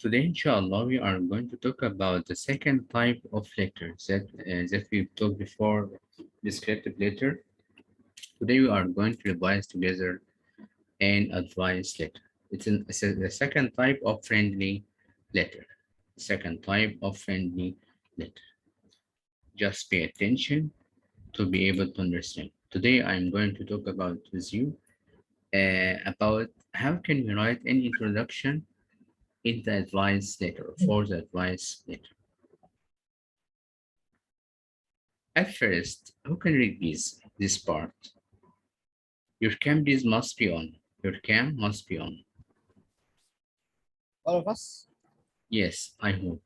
Today, inshallah, we are going to talk about the second type of letters that we talked before, descriptive letter. Today, we are going to revise together an advice letter. It's the second type of friendly letter. Second type of friendly letter. Just pay attention to be able to understand. Today, I'm going to talk about with you about how can we write an introduction in the advice letter for the advice letter. At first, who can read this part? Your cameras must be on. Your cam must be on. All of us? Yes, I hope.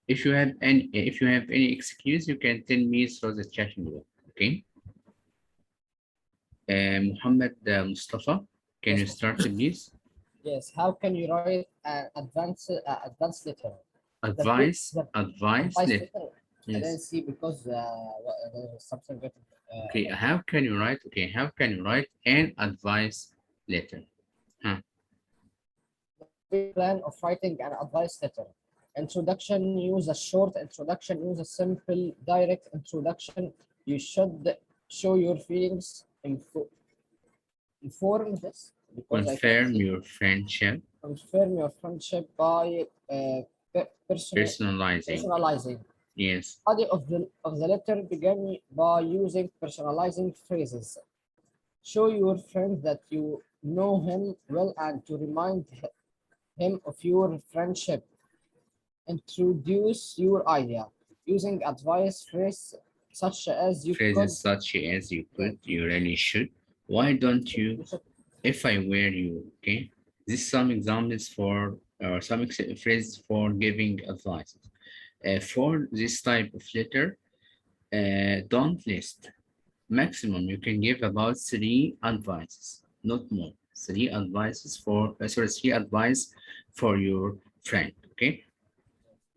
If you have any excuse, you can tell me through the chatting room. Okay. Muhammad Mustafa, can you start please? Yes. How can you write an advanced letter? Advice Advice letter. letter. I Yes. didn't see because there is something written. Okay. How can you write? Okay. How can you write an advice letter? Plan of writing an advice letter. Introduction, use a short introduction, use a simple, direct introduction. You should show your feelings, inform this because I can Confirm your friendship. confirm your friendship by personalizing. Yes. Body of the letter began by using personalizing phrases. Show your friend that you know him well and to remind him of your friendship. Introduce your idea using advice phrase such as you could. Phrases such as you could, you really should. Why don't you? If I were you, okay? This some examples for or some phrases for giving advice. For this type of letter, don't list. Maximum you can give about 3 advices, not more. 3 advices for three advice for your friend. Okay,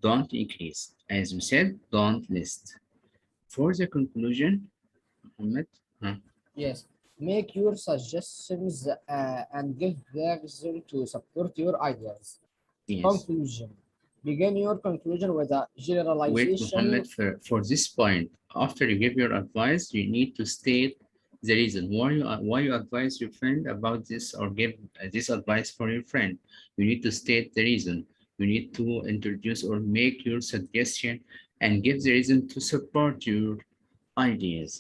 don't increase. As we said, don't list. For the conclusion, Muhammad, Yes, make your suggestions and give the reason to support your ideas. yes. Conclusion. Begin your conclusion with a Wait, generalization. Muhammad, for this point, after you give your advice, you need to state the reason why you advise your friend about this or give this advice for your friend. You need to state the reason. You need to introduce or make your suggestion and give the reason to support your ideas.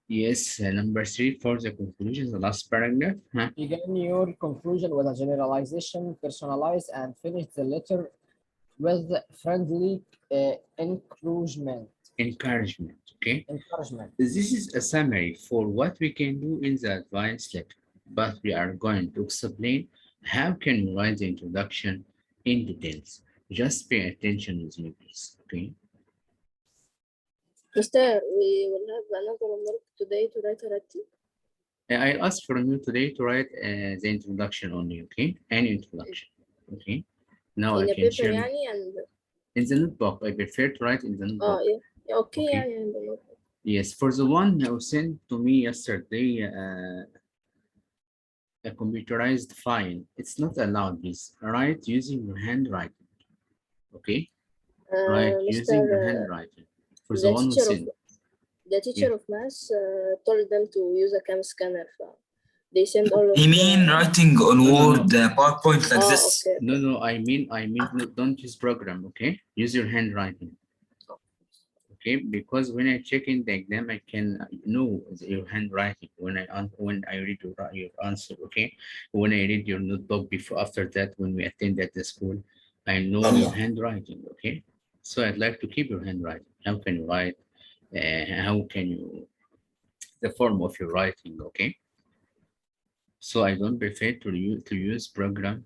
Yes, number 3 for the conclusion, the last paragraph. Begin your conclusion with a generalization, personalize, and finish the letter with friendly encouragement. Encouragement, okay? Encouragement. This is a summary for what we can do in the advice letter, but we are going to explain how can we write the introduction in details. Just pay attention with me, please, okay? Mister, we will have another homework today to write a writing. I asked from you today to write the introduction only, okay? An introduction, okay? Now In I a can paper share يعني and in the notebook. I prefer to write in the notebook. yeah. Okay, Okay. yeah, in the notebook. Yes, for the one who sent to me yesterday, a computerized file, it's not allowed, please. Write using your handwriting, okay? Write using your handwriting. For the one who sent. The teacher of math told them to use a cam scanner. They send all of You mean writing on Word, PowerPoint like this? Okay. No, I mean, no, don't use program, okay? Use your handwriting. Okay, because when I check in the exam, I can know your handwriting when I read your answer. Okay, when I read your notebook before after that, when we attend at the school, I know your handwriting. Okay, so I'd like to keep your handwriting. How can you write? How can you the form of your writing? Okay, so I don't prefer to use program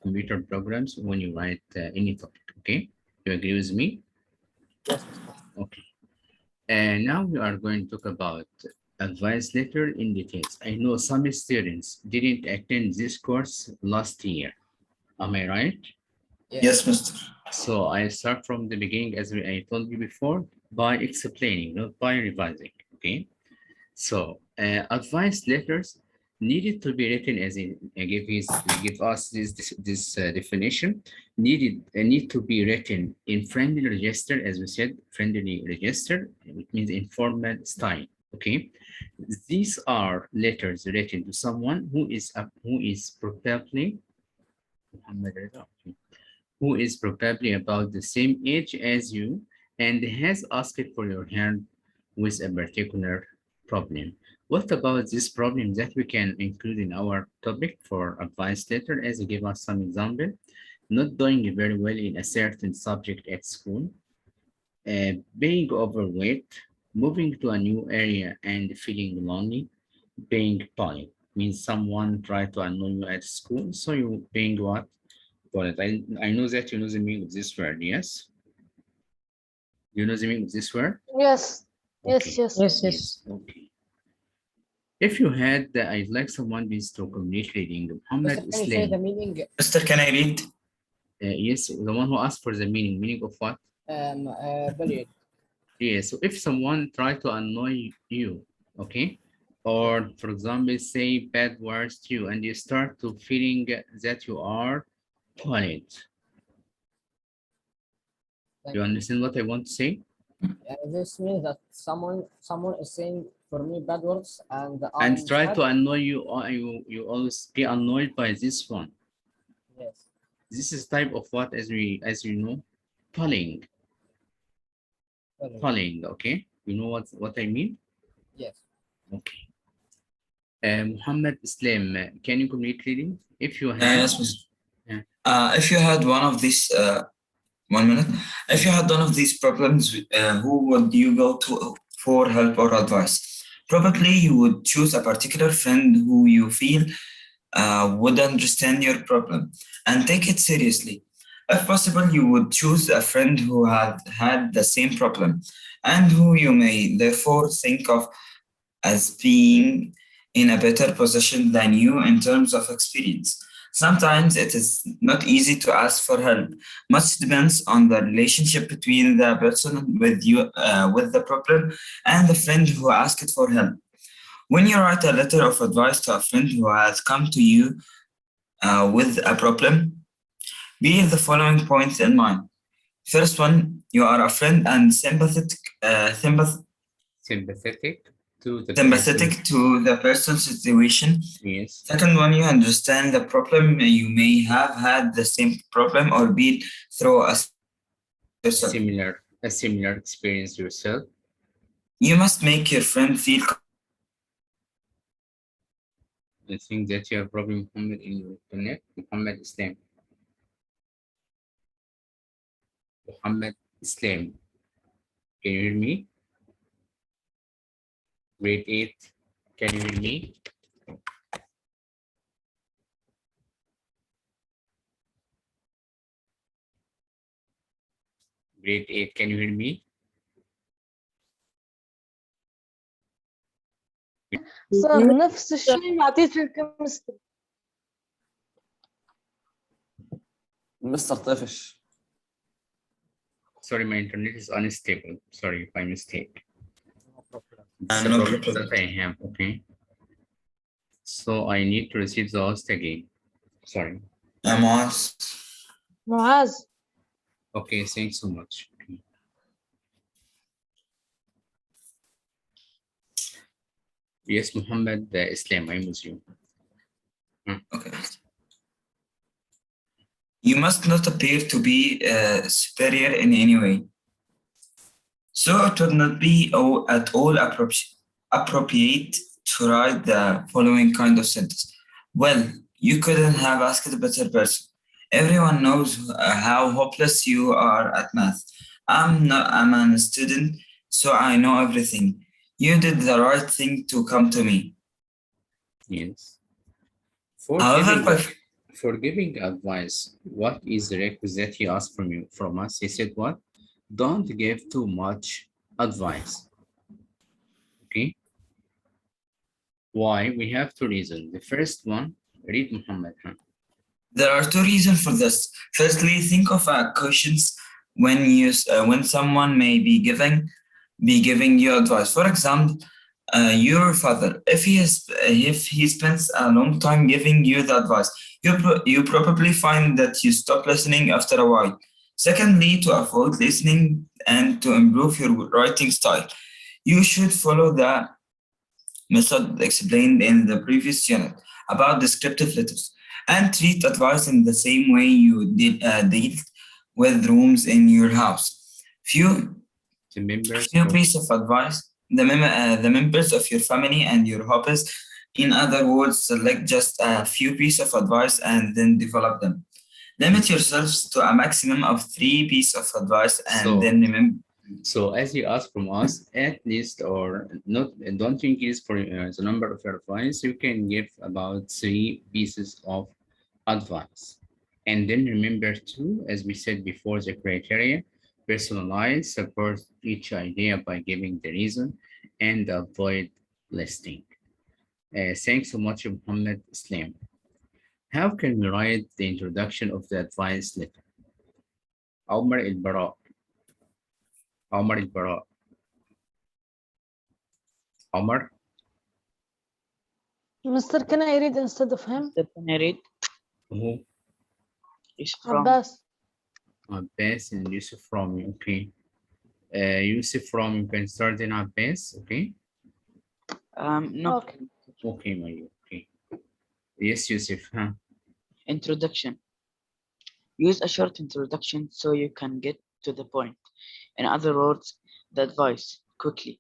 computer programs when you write any topic. Okay, you agree with me? Yes. Okay. And now we are going to talk about advice letter in details. I know some students didn't attend this course last year. Am I right? Yes, Mister. So I start from the beginning, as I told you before, by explaining, not by revising. Okay. So advice letters needed to be written as in give us this definition. Need to be written in friendly register, as we said, friendly register, which means informal style. Okay, these are letters written to someone who is probably Muhammad Reza, okay, who is probably about the same age as you and has asked for your hand with a particular problem. What about this problem that we can include in our topic for advice letter, as I give us some example? Not doing very well in a certain subject at school, being overweight, moving to a new area and feeling lonely, being polite means someone try to annoy you at school, so you being what? Polite. I know that you know the meaning of this word, yes? You know the meaning of this word? Yes. Okay. Yes. Yes. Yes. Okay. If you had, I'd like someone please to complete reading. Muhammad Mister, can you say the Islam. meaning? Mister, can I read? Yes, the one who asked for the meaning. Meaning of what? Period. Yes, so if someone try to annoy you, okay? Or for example, say bad words to you and you start to feeling that you are polite. Thank You you. understand what I want to say? This means that someone is saying for me bad words and And I'm try sad. to annoy you, or you always be annoyed by this one. Yes. This is type of what, as you know, pulling. Period. Pulling, okay? You know what I mean? Yes. Okay. Muhammad Islam, can you complete reading? If you have, Yes, Mister. yeah. If you had one of these, 1 minute. If you had one of these problems, who would you go to for help or advice? Probably you would choose a particular friend who you feel would understand your problem and take it seriously. If possible, you would choose a friend who had the same problem and who you may therefore think of as being in a better position than you in terms of experience. Sometimes it is not easy to ask for help. Much depends on the relationship between the person with you with the problem and the friend who asked for help. When you write a letter of advice to a friend who has come to you with a problem, bear the following points in mind. First one, you are a friend and Sympathetic to the sympathetic person. to the person's situation. Yes. Second one, you understand the problem. You may have had the same problem or been through a yourself. A similar experience yourself. You must make your friend feel I think that you have problem, Muhammad, in your internet. Muhammad Islam. Muhammad Islam. Can you hear me? Grade 8. Can you hear me? Grade 8. Can you hear me? صار نفس الشيء مع تيتشر كيمستري. مستر طفش. Sorry, my internet is unstable. Sorry if I mistake. No problem. It's a no problem problem. that I have. Okay. So I need to receive the host again. Sorry. Amos. معاذ. Okay, thanks so much. Okay. Yes, Muhammad Islam, I'm with you. Okay. You must not appear to be superior in any way. So it would not be at all appropriate to write the following kind of sentence. Well, you couldn't have asked a better person. Everyone knows how hopeless you are at math. I'm a student, so I know everything. You did the right thing to come to me. Yes. However, For giving advice, what is the requisite he asked from us? He said what? Don't give too much advice. Okay. Why? We have two reasons. The first one, read Muhammad. there are two reasons for this. Firstly, think of questions when someone may be giving you advice. For example, your father. If he spends a long time giving you the advice, you probably find that you stop listening after a while. Secondly, to avoid listening and to improve your writing style, you should follow the method explained in the previous unit about descriptive letters and treat advice in the same way you deal with rooms in your house. The members Few of piece of advice, the members of your family and your hobbies. In other words, select just a few pieces of advice and then develop them. Limit yourselves to a maximum of 3 pieces of advice and So- then remember. So as you ask from us, at least or not, don't increase for the number of your advice. You can give about 3 pieces of advice. And then remember to, as we said before, the criteria, personalize, support each idea by giving the reason and avoid listing. Thanks so much, Muhammad Islam. How can we write the introduction of the advice letter? Omar al-Bara. Omar al-Bara. Omar. Mister, can I read instead of him? Can I read? Who? Is from Abbas. Abbas and Yusuf from you. Okay. Yusuf from you can start in Abbas. Okay. no. Okay. Okay, my okay. Yes, Yusuf. Huh? Introduction. Use a short introduction so you can get to the point. In other words, the advice quickly.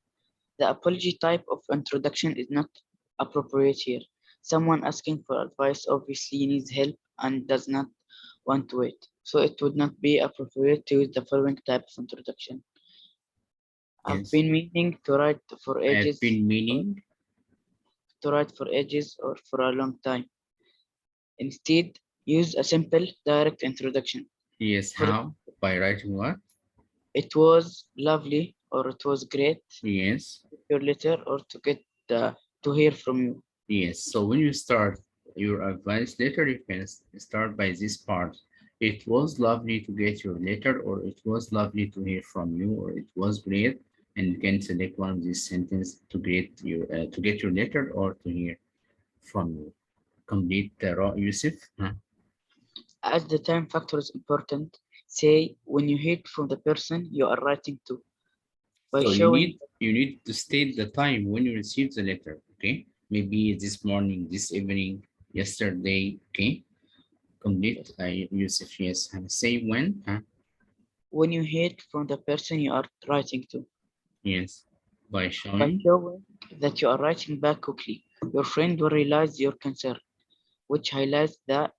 The apology type of introduction is not appropriate here. Someone asking for advice obviously needs help and does not want to wait. So it would not be appropriate to use the following type of introduction. I've Yes. been meaning to write for ages. I've been meaning. To write for ages or for a long time. Instead, use a simple, direct introduction. Yes. For- How? By writing what? It was lovely or it was great. Yes. Your letter or to get to hear from you. Yes. So when you start your advice letter, you can start by this part. It was lovely to get your letter, or it was lovely to hear from you, or it was great. And you can select one of these sentences to get your letter or to hear from you. Complete the raw Yusuf. Huh? As the time factor is important, say when you hear from the person you are writing to. By So showing you need to state the time when you received the letter. Okay, maybe this morning, this evening, yesterday. Okay, complete. Yusuf, yes. Say when. Huh? when you hear from the person you are writing to. Yes, by By showing. showing that you are writing back quickly, your friend will realize your concern, which highlights the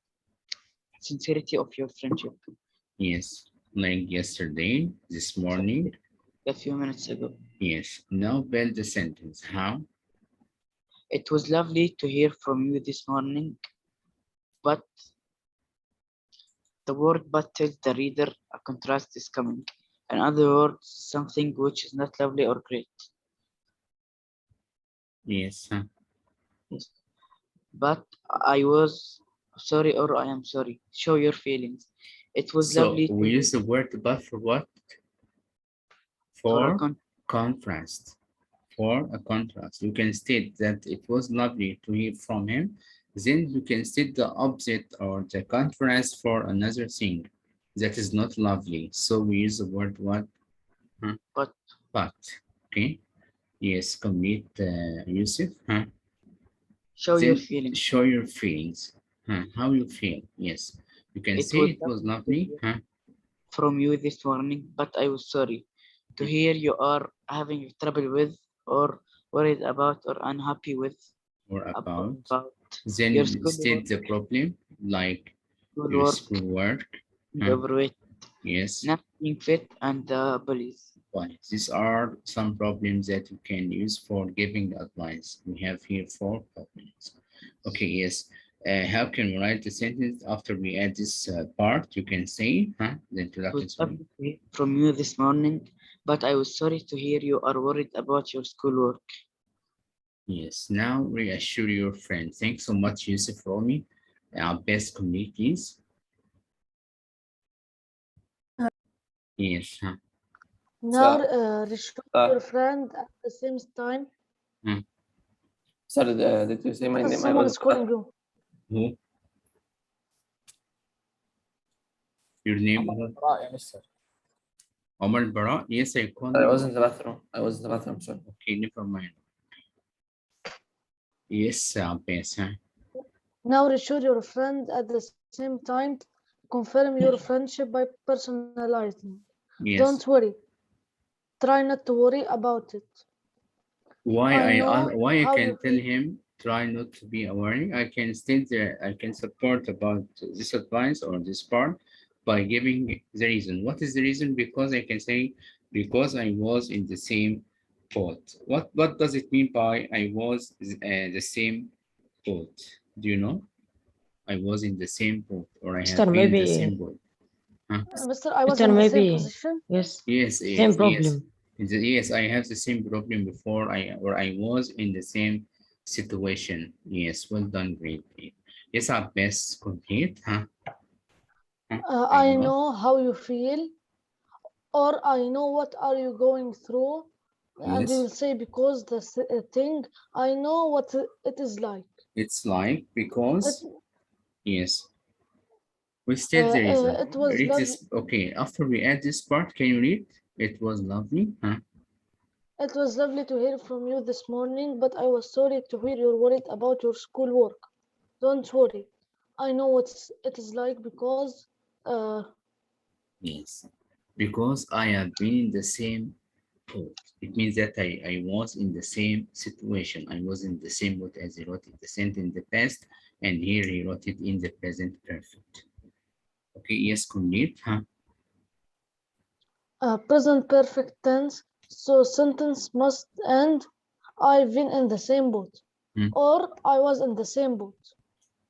sincerity of your friendship. Yes, like yesterday, this morning. A few minutes ago. Yes. Now build the sentence. How? It was lovely to hear from you this morning, but the word but tells the reader a contrast is coming. In other words, something which is not lovely or great. Yes. Huh? Yes. But I was sorry or I am sorry. Show your feelings. It was So lovely we to use the word but for what? for a For contrast. For a contrast. You can state that it was lovely to hear from him. Then you can state the opposite or the contrast for another thing that is not lovely. So we use the word what? Huh? But. But. Okay. Yes, complete Yusuf. Huh? Show your Then feelings. show your feelings. Huh? How you feel. Yes. You can It say was it was lovely to lovely. hear Huh? from you this morning, but I was sorry to hear you are having trouble with or worried about or unhappy with Or about. about Then your you schoolwork, state the problem like your schoolwork, schoolwork. being Huh? overweight, Yes. not being fit, and bullies. Fine. These are some problems that you can use for giving advice. We have here 4 problems. Okay, yes. How can we write the sentence after we add this part? You can say, huh? The It introduction. was lovely to hear from you this morning, but I was sorry to hear you are worried about your schoolwork. Yes. Now reassure your friend. Thanks so much, Yusuf, for me. Our best communities. Yes. Huh? Now reassure your friend at the same time. Sorry, did you say my name? I Someone was is calling you. Who? Your name? Omar Who? Al-Bara, يا مستر. Omar Bara? Yes, I called I you. was in the bathroom. I was in the bathroom. Sorry. Okay, never mind. Yes, Abbas. Huh? Now reassure your friend at the same time. Confirm your friendship by personalizing. Yes. Don't worry. Try not to worry about it. Why I know why I how can you tell feel. him try not to be worried. I can state that I can support about this advice or this part by giving the reason. What is the reason? Because I can say because I was in the same boat. What does it mean by I was the same boat? Do you know? I was in the same boat or I Mister, have been in the same maybe, boat. Huh? Mister, I was Mister, in the same maybe, position. yes, Yes, same yes, yes. problem. Yes, I have the same problem before I was in the same situation. Yes, well done, great. Yes, our best complete, huh? Huh? I Aywa. know how you feel, or I know what are you going through, and you Yes, will say because the thing I know what it is like. it's like It, because yes, we state the reason. it was Read lovely. this. Okay, after we add this part, can you read? It was lovely, huh? It was lovely to hear from you this morning, but I was sorry to hear you're worried about your schoolwork. Don't worry. I know what it is like because uh, Yes, because I have been in the same boat. It means that I was in the same situation. I was in the same boat as he wrote it the same in the past, and here he wrote it in the present perfect. Okay, yes, complete, huh? present perfect tense, so sentence must end I've been in the same boat Hmm. or I was in the same boat.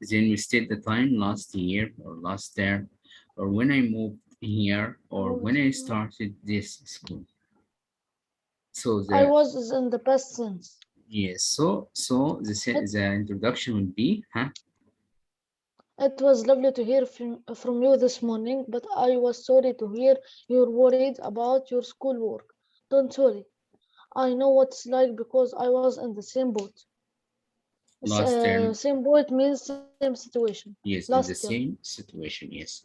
Then we state the time last year or last term, or when I moved here, or when I started this school. So I the was is in the past tense. yes, so It, the introduction would be, huh? it was lovely to hear from you this morning, but I was sorry to hear you're worried about your schoolwork. Don't worry. I know what it's like because I was in the same boat. Last term, Same boat means same situation. yes, Last in the year. same situation, yes.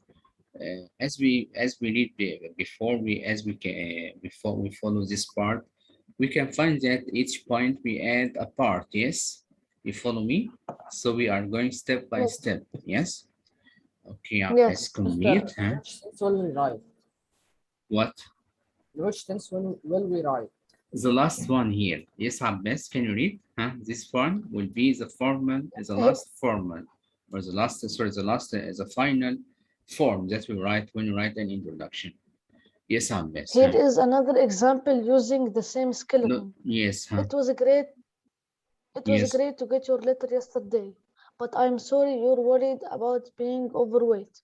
As we read before before we follow this part, we can find that each point we add a part. Yes, you follow me. So we are going step by Yes. step. Yes. Okay, let's Yes. complete. Mr. Huh? Which tense will we write? What? Which tense will we write? The last one here. Yes, Abbas, can you read? Huh? This one will be the formal, the He- last formal, or the last, sorry, the last is a final form that we write when we write an introduction. Yes, Abbas. Here Huh? is another example using the same No, skeleton. yes, huh? It was great. It was Yes, great to get your letter yesterday, but I'm sorry you're worried about being overweight.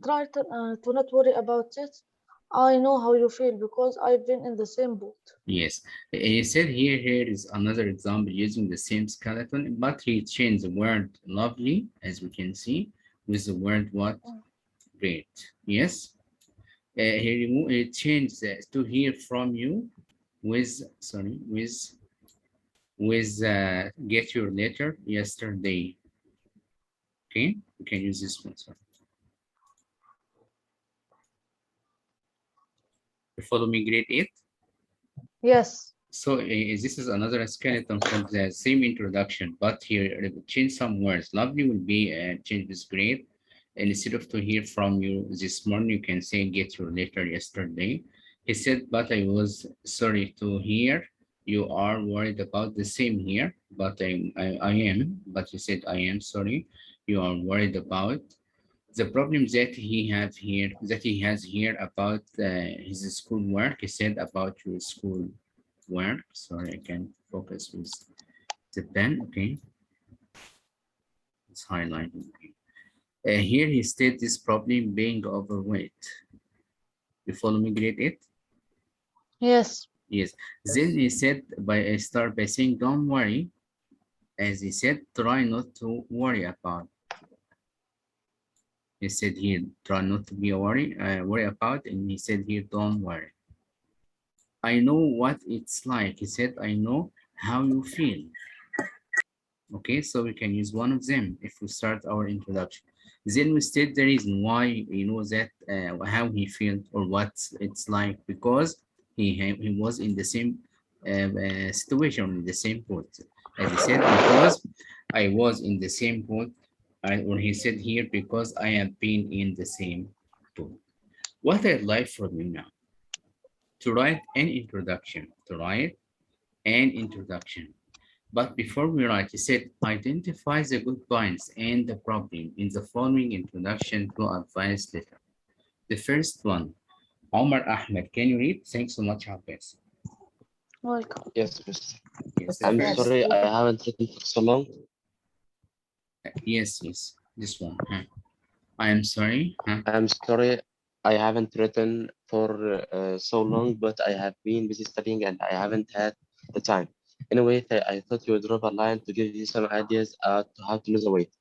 Try to not worry about it. I know how you feel because I've been in the same boat. yes. He said here is another example using the same skeleton, but he changed the word lovely, as we can see, with the word what? Great. Yes. He changed to hear from you with, sorry, with get your letter yesterday. Okay, we can use this one. Sorry. You follow me, grade 8? Yes. So this is another skeleton from the same introduction, but here change some words. Lovely will be changed with great. And instead of to hear from you this morning, you can say get your letter yesterday. He said, but I was sorry to hear you are worried about the same here, but I am, but he said, I am sorry you are worried about the problem that he has here about his school work. He said about your school work. Sorry, I can focus with the pen. Okay, it's highlighting. Here he stated this problem being overweight. You follow me, grade 8? Yes. Yes. Then he said I start by saying don't worry. As he said, try not to worry about. He said here, try not to be worry about, and he said here, don't worry. I know what it's like. He said, I know how you feel. Okay, so we can use one of them if we start our introduction. Then we state the reason why, that how he felt or what it's like, because he was in the same situation, in the same boat. As he said, because I was in the same boat, or he said here, because I have been in the same boat. What I'd like from you now, to write an introduction, But before we write, he said, identify the good points and the problem in the following introduction to advice letter. The first one, Omar Ahmed, can you read? Thanks so much, Abbas. Welcome. Yes, Mr. Yes, the Mr. I'm Ahmed, first, sorry, I speak. haven't written for so long. yes, this one. I am sorry. I'm sorry, I haven't written for so long, but I have been busy studying and I haven't had the time. Anyway, I thought you would drop a line to give you some ideas to how to lose the weight.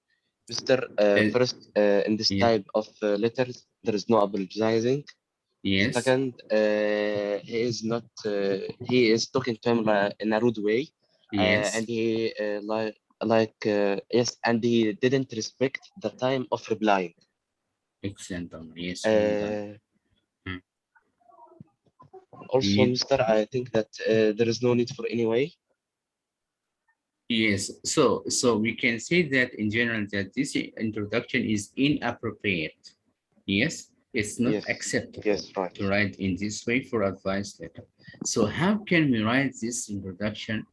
Mr. Uh, First, in this yeah, type of letters, there is no apologizing. yes, Second, he is talking to him in a rude way, and yes, he yes, and he didn't respect the time of replying. excellent, Omar. Yes, well done. Uh, Hmm. You Also, need, Mister, I think that there is no need for anyway. yes, so we can say that in general that this introduction is inappropriate. Yes, it's not Yes, acceptable yes, right. to write in this way for advice letter. So how can we write this introduction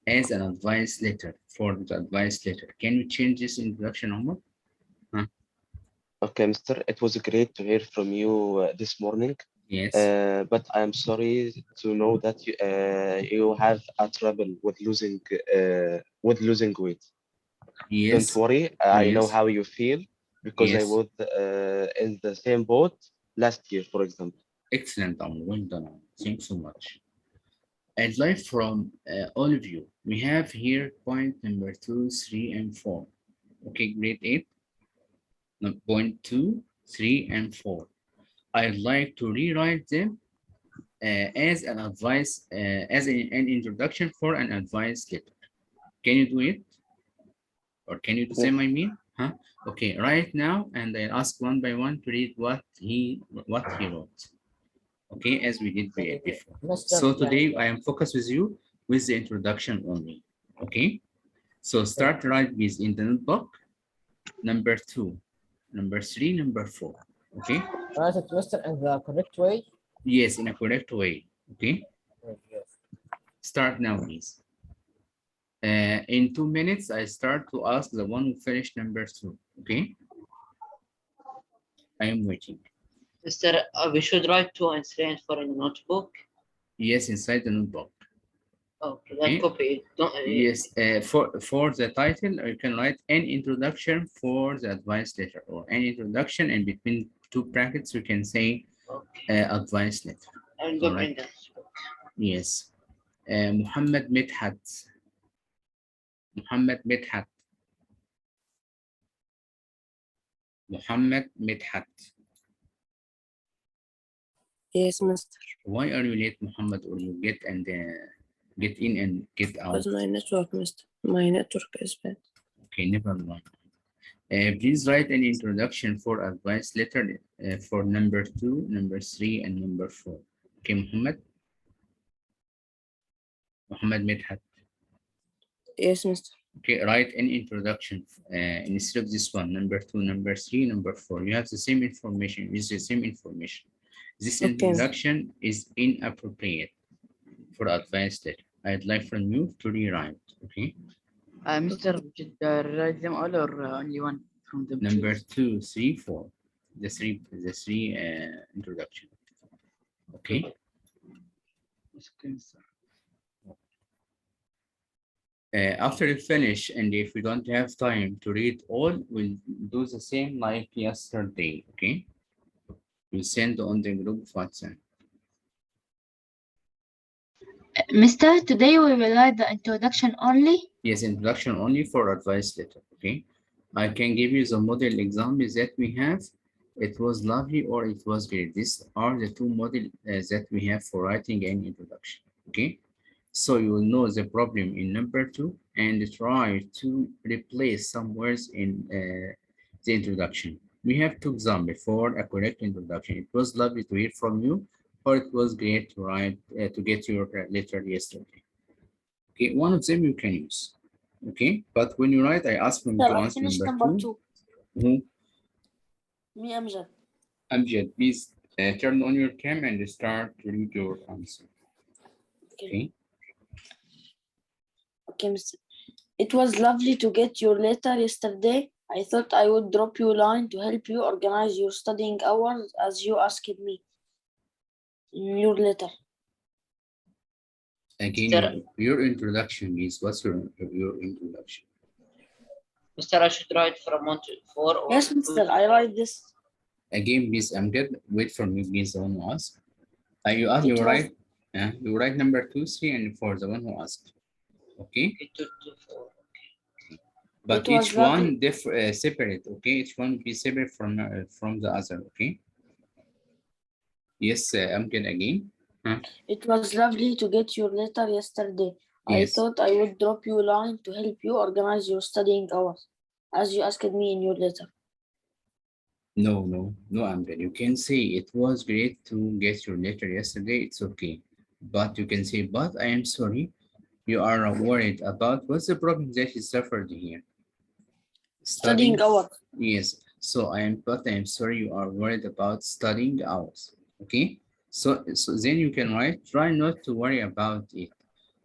as an advice letter for the advice letter? Can you change this introduction, Omar? Huh? Okay, Mister, it was great to hear from you this morning. Yes, But I'm sorry to know that you have a trouble with losing weight. Don't yes, worry, I know yes, how you feel because I yes. was in the same boat last year, for example. Excellent, Omar. Well done, Omar. Thanks so much. I'd like from all of you, we have here point number 2, 3, and 4. Okay, grade 8, no, point 2, 3, and 4. I'd like to rewrite them as an advice, as an introduction for an advice letter. Can you do it? Or can you do the Yes. same I mean? Huh? Okay, right now, and I'll ask one by one to read what he wrote. Okay, as we did before. Mr. So today I am focused with you with the introduction only. Okay, so start right with in the notebook, number 2, number 3, number 4. Okay, Write it, Mr. in the correct way. yes, in a correct way. Okay, Yes. start now, please. In 2 minutes, I start to ask the one who finished number 2. Okay, I am waiting. Mister, we should write 2 and 3 and 4 in the notebook. Yes, inside the notebook. Okay, Okay. then copy it. Don't, Yes, for the title, you can write an introduction for the advice letter, or an introduction, and between two brackets, you can say okay. advice letter. And go All bring right. that. Yes. Muhammad Midhat. Muhammad Midhat. Muhammad Midhat. Yes, Mister. Why are you late, Muhammad? Or you get and get in and get out? Because my network, Mister. My network is bad. Okay, never mind. Please write an introduction for advice letter for number 2, number 3, and number 4. Okay, Muhammad. Muhammad Midhat. Yes, Mister. Okay, write an introduction instead of this one, number 2, number 3, number 4. You have the same information, use the same information. This Okay. introduction is inappropriate for advice letter. I'd like from you to rewrite, okay? Mister, we should write them all or only one from them? Number choose? 2, 3, 4. The three introduction. Okay. Okay, sir. After you finish, and if we don't have time to read all, we'll do the same like yesterday, okay? We'll send on the group WhatsApp. Mister, today we will write the introduction only. Yes, introduction only for advice letter, okay? I can give you the model examples that we have. It was lovely or it was great. These are the two models that we have for writing an introduction, okay? So you will know the problem in number 2 and try to replace some words in the introduction. We have two examples for a correct introduction. It was lovely to hear from you, or it was great to write to get your letter yesterday. Okay, one of them you can use. Okay, but when you write, I ask them to I answer finished number number 2. 2. Who? Me, Amjad. Amjad, please turn on your cam and start to read your answer. Okay. Okay, Mr. It was lovely to get your letter yesterday. I thought I would drop you a line to help you organize your studying hours as you asked me in your letter. Again, your introduction is what's your introduction? Mr. I should write from 1 to 4 or Yes, 2 Mr. to I 4. write this. Again, please, I'm good. Wait for me, please, the one who asked. You ask, It you was- write, you write number 2, 3, and 4, the one who asked. Okay, 2 to 4. but It was each lovely. one separate. Okay, each one will be separate from the other. Okay. Yes, I'm good again. It was lovely to get your letter yesterday. I Yes. thought I would drop you a line to help you organize your studying hours as you asked me in your letter. No, I'm good. You can say it was great to get your letter yesterday. It's okay, but you can say, but I am sorry. You are worried about what's the problem that you suffered here? Studying hours. Yes. So but I am sorry you are worried about studying hours. Okay. So then you can write, try not to worry about it.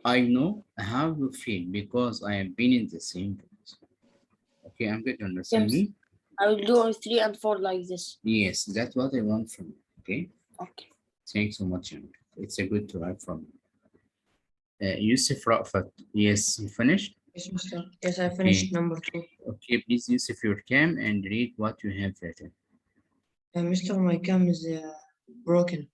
I know how you feel because I have been in the same boat. Okay, I'm good. You understand me? I will do 3 and 4 like this. Yes, that's what I want from you. Okay. Okay. Thanks so much. It's a good to write from you. Yusuf Rafat. Yes, you finished? Yes, Mr. Yes, I finished Okay. number 2. Okay, please use your cam and read what you have written. Mr. My cam is broken.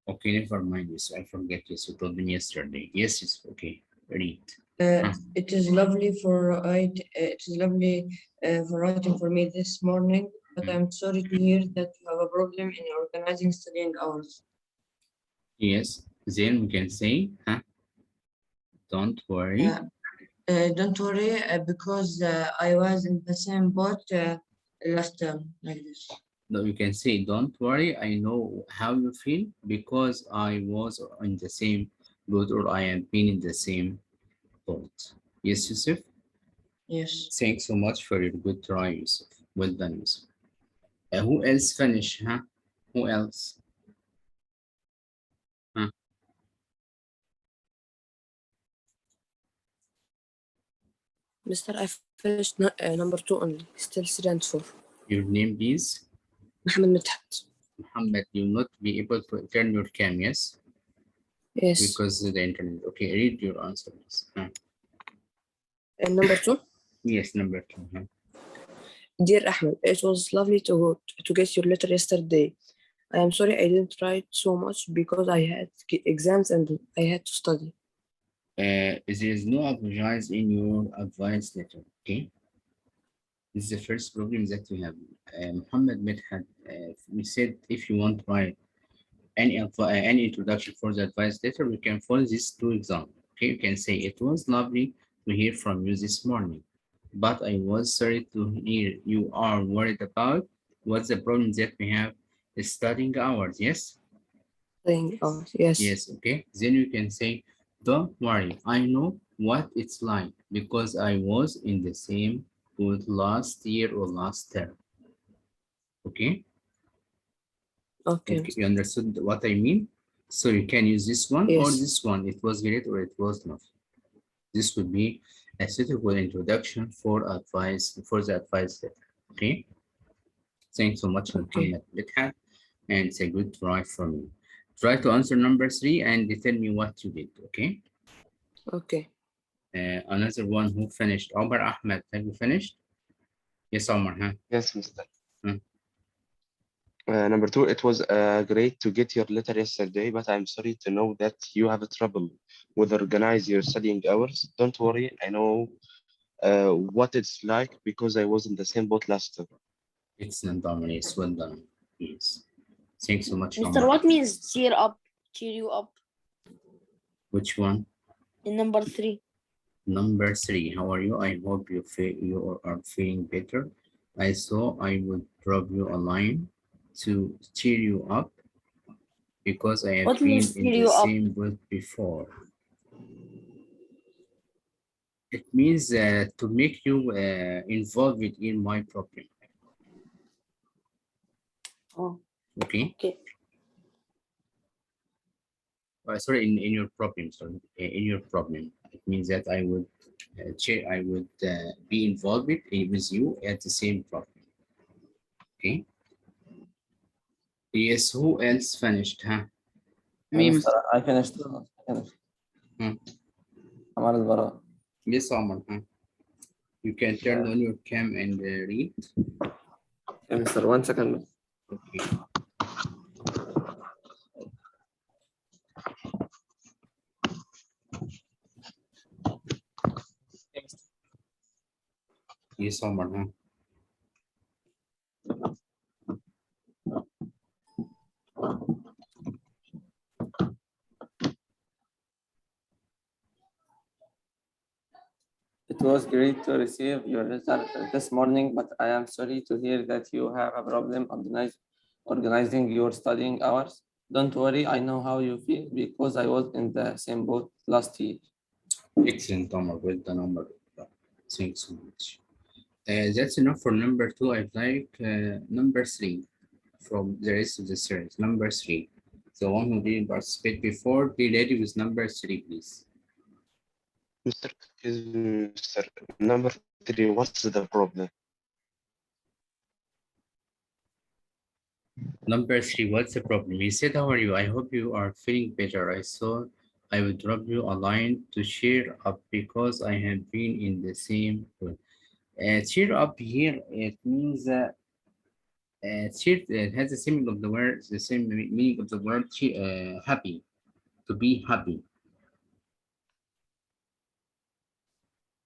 Okay, never mind this. I forget this. You told me yesterday. Yes, it's okay. Read. It is lovely for writing for me this morning, but I'm sorry to hear that you have a problem in organizing studying hours. Yes. Then we can say, don't worry. Don't worry, because I was in the same boat last term, like this. No, you can say, don't worry. I know how you feel because I was in the same boat or I have been in the same boat. Yes, Yusuf? Yes. Thanks so much for your good try, Yusuf. Well done, Yusuf. Who else finished? Who else? Mr. I finished number 2 only. Still 3 and 4. Your name, please? Mohammed Midhat. Muhammad, you'll not be able to turn your cam, yes? Yes. Because of the internet. Okay, read your answer, please. Number 2? Yes, number 2. Dear Ahmed, it was lovely to get your letter yesterday. I am sorry I didn't write so much because I had exams and I had to study. There is no apologize in your advice letter, okay? This is the first problem that we have. Muhammad Medhad, we said if you want to write any introduction for the advice letter, we can follow these two examples. Okay, you can say it was lovely to hear from you this morning, but I was sorry to hear you are worried about what's the problem that we have is studying hours. Yes. Studying hours. Yes. Yes. Okay. Then you can say, don't worry. I know what it's like because I was in the same boat last year or last term. Okay. Okay. You understood what I mean? So you can use this one or Yes. this one. It was great or it was not. This would be a suitable introduction for the advice letter. Okay. Thanks so much, Muhammad Bidhat, and it's a good try from you. Try to answer number 3 and tell me what you did. Okay. Okay. Another one who finished. Omar Ahmed, have you finished? Yes, Omar. Yes, Mr. Number 2, it was great to get your letter yesterday, but I'm sorry to know that you have trouble with organize your studying hours. Don't worry, I know what it's like because I was in the same boat last term. Excellent, Omar. Yes, well done. Yes. Thanks so much, Mr. Omar. What means cheer up? Cheer you up? Which one? In number 3. Number 3, how are you? I hope you are feeling better. I thought I would drop you a line to cheer you up because I have What been means in cheer the you up? same boat before. It means to make you involved in my problem. Oh, Okay. okay. Sorry, in your problem. Sorry, in your problem. It means that I would be involved with you at the same problem. Okay. Yes. Who else finished? Huh? Me, Mr. Mr. I finished. From. عمل البراءة. Yes, Omar. Huh? You can turn on your cam and read. Yeah, Mr. 1 second. Okay. Yes, Omar. Huh? It was great to receive your letter this morning, but I am sorry to hear that you have a problem organizing your studying hours. Don't worry, I know how you feel because I was in the same boat last year. Excellent, Omar. Well done, Omar. Thanks so much. That's enough for number 2. I'd like number 3 from the rest of the series. Number 3. The one who didn't participate before, be ready with number 3, please. Mr. Excuse me, Mr. Number 3, what's the problem? Number 3, what's the problem? He said, how are you? I hope you are feeling better. I thought I would drop you a line to cheer up because I have been in the same boat. Cheer up here, it means cheer, it has the same meaning of the word, the same meaning of the word happy, to be happy.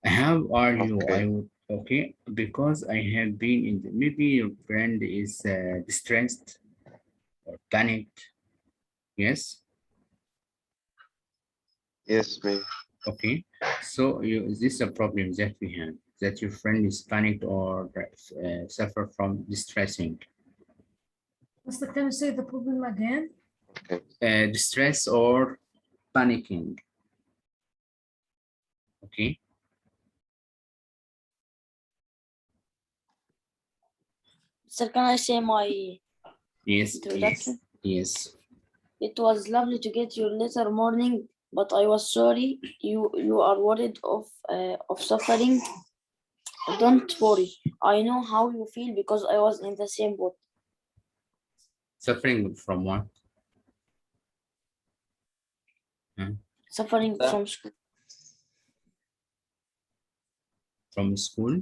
How are you? Okay. I would, okay, because I have been in the, maybe your friend is distressed or panicked. Yes. Yes, maybe. Okay. So is this a problem that we have? That your friend is panicked or suffer from distressing? Mister, can you say the problem again? Okay. Distress or panicking. Okay. Sir, can I say my Yes. introduction? Yes. It was lovely to get your letter morning, but I was sorry you are worried of suffering. Don't worry. I know how you feel because I was in the same boat. Suffering from what? Suffering from school. From school?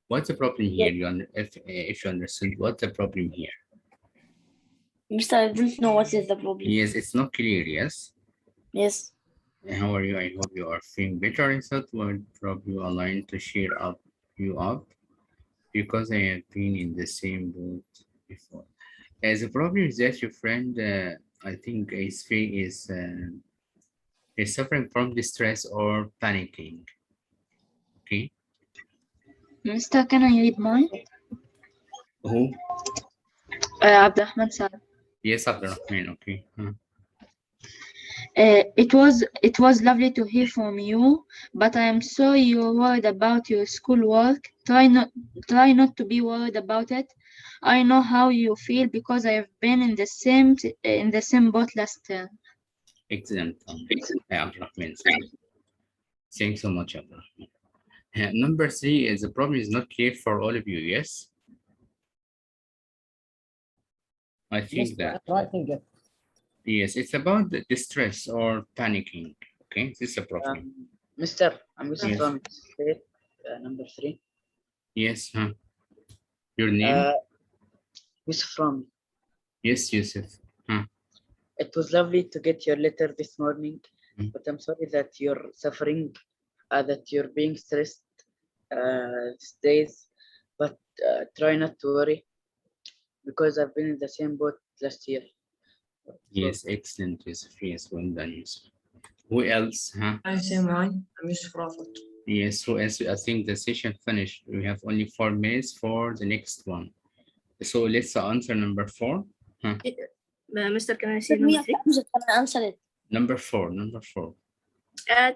What's the problem here? If you understand, what's the problem here? Mister, I don't know what is the problem. Yes, it's not clear, yes? Yes. How are you? I hope you are feeling better. I thought I would drop you a line to cheer you up because I have been in the same boat before. As the problem is that your friend, I think is suffering from distress or panicking. Okay. Mister, can I read mine? Who? Abdurrahman Sir. Yes, Abdurrahman. Okay. It was lovely to hear from you, but I am sorry you're worried about your schoolwork. Try not to be worried about it. I know how you feel because I have been in the same boat last term. Excellent. Abdurrahman. Thanks so much, Abdurrahman. Number 3 is the problem is not clear for all of you. Yes. I think that. Writing it. Yes, it's about the distress or panicking. Okay, this is a problem. Mister, I'm Yusuf Yes. from state, number 3. Yes, huh? Your name? Yusuf from. Yes, Yusuf. Huh? It was lovely to get your letter this morning, but I'm sorry that you're suffering, that you're being stressed these days, but try not to worry because I've been in the same boat last year. Yes, excellent, Yusuf. Yes, well done, Yusuf. Who else? Huh? I say mine. I'm Yusuf Rafat. Yes, who else? I think the session finished. We have only 4 minutes for the next one. So let's answer number 4. Huh? Mr. Can I see number 3? Can I answer it? Number 4, number 4.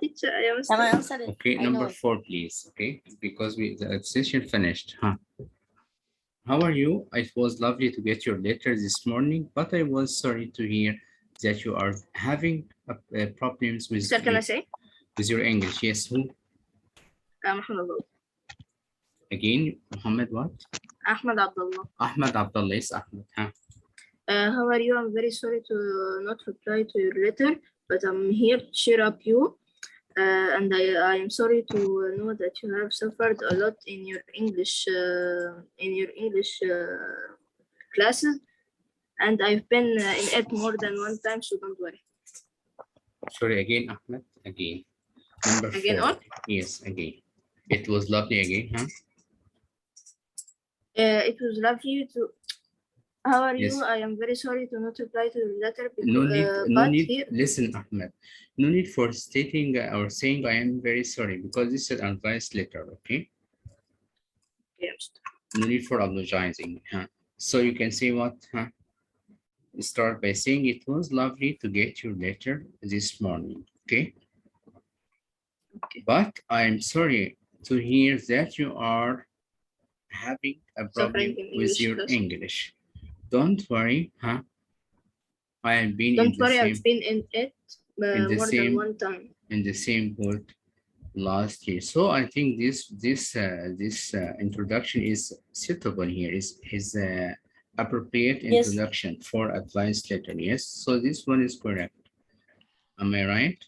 Teacher, Can I answer it? Okay, I number know. 4, please. Okay, because the session finished. Huh? How are you? It was lovely to get your letter this morning, but I was sorry to hear that you are having problems with, Sir, can I say? with your English. Yes, who? Muhammad. Again, Muhammad what? Ahmed Abdullah. Ahmed Abdullah. Yes, Ahmed. Huh? How are you? I'm very sorry to not reply to your letter, but I'm here to cheer up you. And I am sorry to know that you have suffered a lot in your English classes, and I've been in it more than one time, so don't worry. Sorry, again, Ahmed. Again. Number Again 4. on? Yes, again. It was lovely again, huh? It was lovely to. How are Yes. you? I am very sorry to not reply to your letter. Because, No need, no need. Here, Listen, Ahmed. No need for stating or saying I am very sorry because this is an advice letter, okay? yes. No need for apologizing, huh? So you can say what, huh? Start by saying it was lovely to get your letter this morning, okay? But I'm sorry to hear that you are having a problem with your English. Don't worry, huh? I have been Don't worry, I've been in it more than one time. In the same boat last year. So I think this introduction is suitable here. Is appropriate introduction for advice letter. Yes. So this one is correct. Am I right?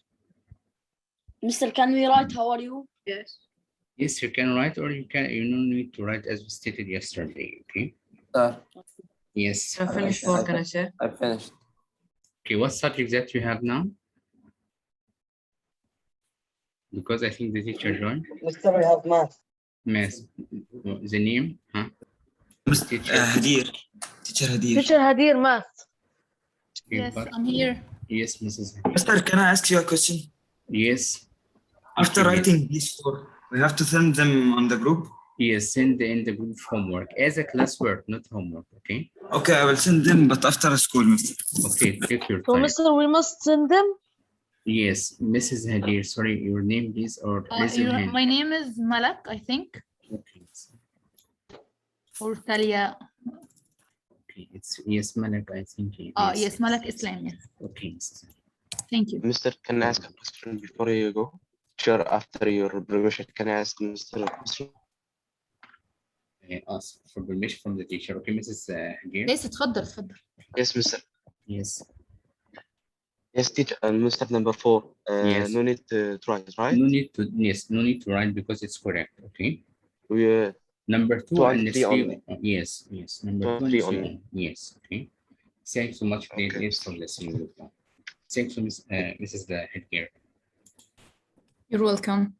Mr. Can we write how are you? Yes. Yes, you can write, or you don't need to write as we stated yesterday. Okay. Yes. I finished work, can I say? I finished. Okay, what subject that you have now? Because I think the teacher joined. Mister, we have math. Math. The name, huh? Hadir. Teacher Hadir. Teacher Hadir, math. Okay, Yes, I'm here. Yes, Mrs. Mister, can I ask you a question? Yes. After writing these 4, we have to send them on the group? Yes, send in the group homework as a classwork, not homework, okay? Okay, I will send them, but after school, Mister. Okay, take your So, time. Mister, we must send them? Yes, Mrs. Hadir, sorry, your name please, or raise your hand. My name is Malak, I think. Okay. Or Talia. Okay, it's yes, Malak, I think. Yes, Malak Islam, yes. Okay. Thank you. Mister, can I ask a question before you go? Sure, after your permission, can I ask Mr. a question? Ask for permission from the teacher. Okay, Mrs. Hadir? Yes, اتفضل. Yes, Mister. Yes. Yes, teacher. Mr. number 4. Yes. No need to write, right? No need to. Yes, no need to write because it's correct. Okay. We number 2 and 3 only. Yes, yes. Number 2 and 3 only. Yes. Okay. Thanks so much, please, for listening. Thanks, Mrs. Hadir. You're welcome.